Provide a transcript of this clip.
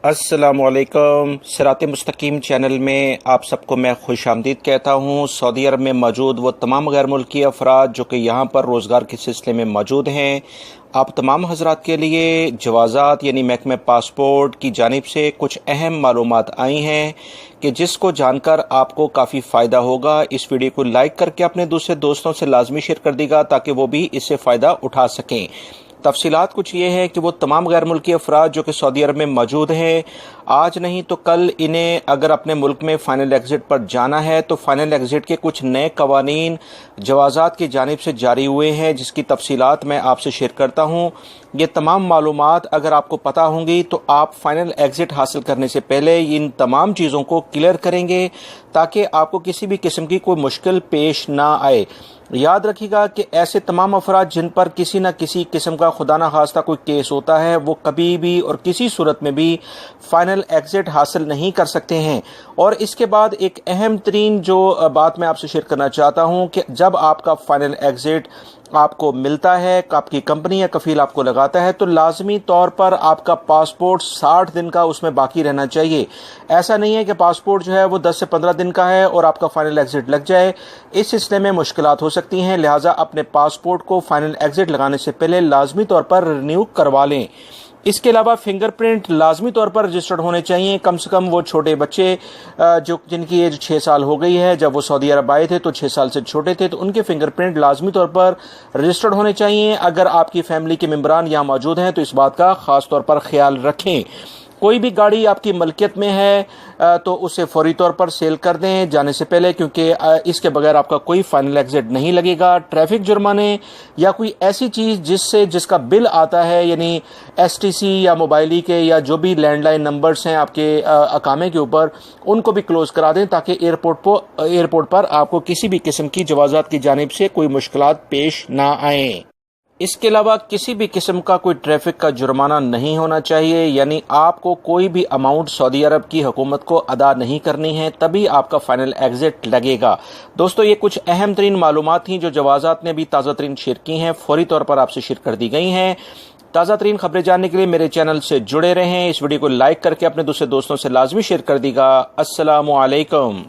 अस्सलामुअलैकुम। सिरात मुस्तकीम चैनल में आप सबको मैं खुश आमदीद कहता हूँ। सऊदी अरब में मौजूद वो तमाम गैर मुल्की अफराद जो कि यहाँ पर रोज़गार के सिलसिले में मौजूद हैं, आप तमाम हजरात के लिए जवाज़ात यानी महकमे पासपोर्ट की जानिब से कुछ अहम मालूमात आई हैं कि जिसको जानकर आपको काफ़ी फ़ायदा होगा। इस वीडियो को लाइक करके अपने दूसरे दोस्तों से लाजमी शेयर कर दीजिएगा ताकि वो भी इससे फ़ायदा उठा सकें। तफसीलात कुछ ये है कि वो तमाम गैर मुल्की अफराद जो कि सऊदी अरब में मौजूद हैं, आज नहीं तो कल इन्हें अगर अपने मुल्क में फ़ाइनल एग्ज़िट पर जाना है तो फ़ाइनल एग्ज़िट के कुछ नए कवानीन जवाज़ात की जानिब से जारी हुए हैं, जिसकी तफसीलात मैं आपसे शेयर करता हूँ। ये तमाम मालूमात अगर आपको पता होंगी तो आप फ़ाइनल एग्ज़िट हासिल करने से पहले इन तमाम चीज़ों को क्लियर करेंगे ताकि आपको किसी भी किस्म की कोई मुश्किल पेश ना आए। याद रखिएगा कि ऐसे तमाम अफराद जिन पर किसी न किसी किस्म का खुदा न खास्ता कोई केस होता है, वो कभी भी और किसी सूरत में भी फ़ाइनल एग्ज़िट हासिल नहीं कर सकते हैं। और इसके बाद एक अहम तरीन जो बात मैं आपसे शेयर करना चाहता हूँ कि जब आपका फ़ाइनल एग्ज़िट आपको मिलता है, आपकी कंपनी या कफील आपको लगाता है, तो लाजमी तौर पर आपका पासपोर्ट 60 दिन का उसमें बाकी रहना चाहिए। ऐसा नहीं है कि पासपोर्ट जो है वो 10 से 15 दिन का है और आपका फ़ाइनल एग्ज़िट लग जाए। इस सिलसिले में मुश्किलात हो सकती हैं, लिहाजा अपने पासपोर्ट को फ़ाइनल एग्ज़िट लगाने से पहले लाजमी तौर पर रिन्यू करवा लें। इसके अलावा फिंगरप्रिंट लाजमी तौर पर रजिस्टर्ड होने चाहिए। कम से कम वो छोटे बच्चे जो जिनकी एज 6 साल हो गई है, जब वो सऊदी अरब आए थे तो 6 साल से छोटे थे, तो उनके फिंगरप्रिंट लाजमी तौर पर रजिस्टर्ड होने चाहिए। अगर आपकी फैमिली के मेम्बरान यहाँ मौजूद हैं तो इस बात का ख़ास तौर पर ख्याल रखें। कोई भी गाड़ी आपकी मलकियत में है तो उसे फौरी तौर पर सेल कर दें जाने से पहले, क्योंकि इसके बगैर आपका कोई फाइनल एग्ज़िट नहीं लगेगा। ट्रैफिक जुर्माने या कोई ऐसी चीज़ जिसका बिल आता है, यानी एसटीसी या मोबाइली के या जो भी लैंडलाइन नंबर्स हैं आपके अकामे के ऊपर, उनको भी क्लोज़ करा दें ताकि एयरपोर्ट पर आपको किसी भी किस्म की जवाज़ात की जानिब से कोई मुश्किलात पेश ना आएँ। इसके अलावा किसी भी किस्म का कोई ट्रैफिक का जुर्माना नहीं होना चाहिए, यानी आपको कोई भी अमाउंट सऊदी अरब की हुकूमत को अदा नहीं करनी है, तभी आपका फाइनल एग्ज़िट लगेगा। दोस्तों, ये कुछ अहम तरीन मालूमात थी जो जवाज़ात ने भी ताज़ा तरीन शेयर की हैं, फौरी तौर पर आपसे शेयर कर दी गई हैं। ताज़ा तरीन खबरें जानने के लिए मेरे चैनल से जुड़े रहें। इस वीडियो को लाइक करके अपने दूसरे दोस्तों से लाजमी शेयर कर दीजिएगा। अस्सलामु अलैकुम।